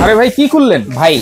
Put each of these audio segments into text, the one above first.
আরে ভাই কি খুললেন? ভাই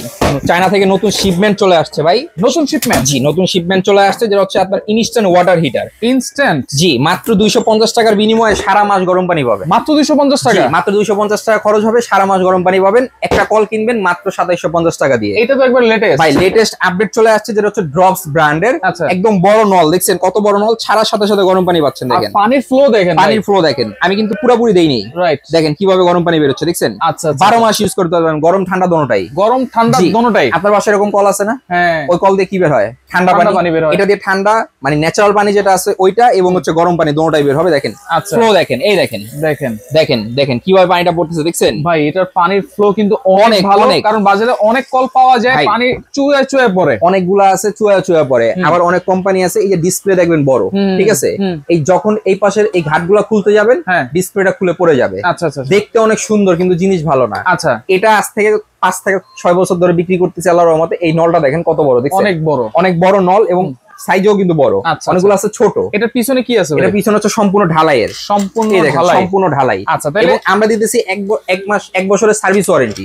চায়না থেকে নতুন শিপমেন্ট চলে আসছে ভাই। নতুন শিপমেন্ট? জি, নতুন শিপমেন্ট চলে আসছে, যেটা হচ্ছে আপনার ইনস্ট্যান্ট ওয়াটার হিটার। ইনস্ট্যান্ট? জি, মাত্র 250 টাকার বিনিময়ে সারা মাস গরম পানি পাবেন। মাত্র 250 টাকা? মাত্র 250 টাকা খরচ হবে, সারা মাস গরম পানি পাবেন। একটা কল কিনবেন মাত্র 2750 টাকা দিয়ে। এটা তো একবার লেটেস্ট ভাই, লেটেস্ট আপডেট চলে আসছে, যেটা হচ্ছে ড্রপস ব্র্যান্ডের। আচ্ছা। একদম বড় নল, দেখছেন কত বড় নল, ছাড়ার সাথে সাথে গরম পানি পাচ্ছেন। দেখেন পানির ফ্লো, দেখেন পানির ফ্লো দেখেন। আমি কিন্তু পুরোপুরি দেইনি, রাইট। দেখেন কিভাবে গরম পানি বের হচ্ছে, দেখছেন? আচ্ছা, 12 মাস ইউজ করতে পারবেন, গরম ঠান্ডা দোনোটাই। গরম ঠান্ডা দোনোটাই? আপনার বাসায় এরকম কল আছে না? হ্যাঁ। ওই কল দিয়ে কি বের হয়? ঠান্ডা পানি বের হয়। এটা দিয়ে ঠান্ডা মানে ন্যাচারাল পানি যেটা আছে ওইটা, এবং হচ্ছে গরম পানি দোনোটাই বের হবে। দেখেন আচ্ছা। ফ্লো দেখেন, এই দেখেন দেখেন দেখেন দেখেন কিভাবে পানিটা পড়তেছে, দেখছেন? ভাই এটার পানির ফ্লো কিন্তু অনেক ভালো, কারণ বাজারে অনেক কল পাওয়া যায় পানি চুয়ে চুয়ে পড়ে। অনেকগুলা আছে চুয়া চুয়া পড়ে, আবার অনেক কোম্পানি আছে এই যে ডিসপ্লে দেখবেন বড়, ঠিক আছে? এই যখন এই পাশের এই ঘাটগুলা খুলতে যাবেন, ডিসপ্লেটা খুলে পড়ে যাবে। আচ্ছা আচ্ছা। দেখতে অনেক সুন্দর কিন্তু জিনিস ভালো না। আচ্ছা। এটা আজ থেকে 5 থেকে 6 বছর ধরে বিক্রি করতেছে আল্লাহর রহমতে। এই নলটা দেখেন কত বড়, দেখছেন? অনেক বড় নল, এবং সাইজও কিন্তু বড়। অনেকগুলো আছে ছোট। এটার পিছনে কি আছে? এটার পিছনে হচ্ছে সম্পূর্ণ ঢালাইয়ের। সম্পূর্ণ ঢালাই। আচ্ছা, এবং আমরা দিতেছি এক বছরের সার্ভিস ওয়ারেন্টি।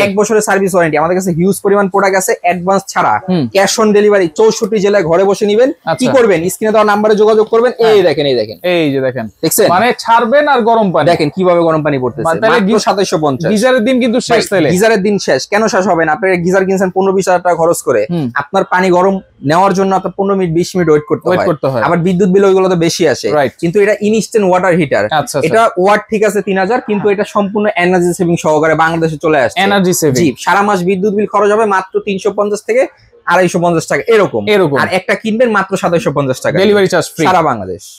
এক বছরের সার্ভিস ওয়ারেন্টি। আমাদের কাছে হিউজ পরিমাণ প্রোডাক্ট আছে, অ্যাডভান্স ছাড়া ক্যাশ অন ডেলিভারি 64 জেলায় ঘরে বসে নিবেন। কি করবেন? স্ক্রিনে দেওয়া নাম্বারে যোগাযোগ করবেন। এই দেখেন এই দেখেন এই যে দেখেন, দেখছেন? মানে ছাড়বেন আর গরম পানি দেখেন কিভাবে গরম পানি পড়তেছে। মাত্র 2750। গিজারের দিন কিন্তু শেষ। তাহলে গিজারের দিন শেষ কেন শেষ হবে না? আপনার গিজার কিনছেন 15-20 হাজার টাকা খরচ করে, আপনার পানি গরম নেওয়ার জন্য আপনার 15 মিনিট 20 মিনিট ওয়েট করতে হয়। আবার বিদ্যুৎ বিল ওইগুলো তো বেশি আসে। কিন্তু এটা ইনস্ট্যান্ট ওয়াটার হিটার। এটা ওয়াট ঠিক আছে 3000, কিন্তু এটা সম্পূর্ণ এনার্জি সেভিং সহকারে বাংলাদেশে চলে আসছে। Energy saving. জি, সারা মাস বিদ্যুৎ বিল খরচ হবে মাত্র 350 থেকে 250 টাকা এরকম। আর একটা কিনবেন মাত্র 2750 টাকা, ডেলিভারি চার্জ ফ্রি সারা বাংলাদেশ।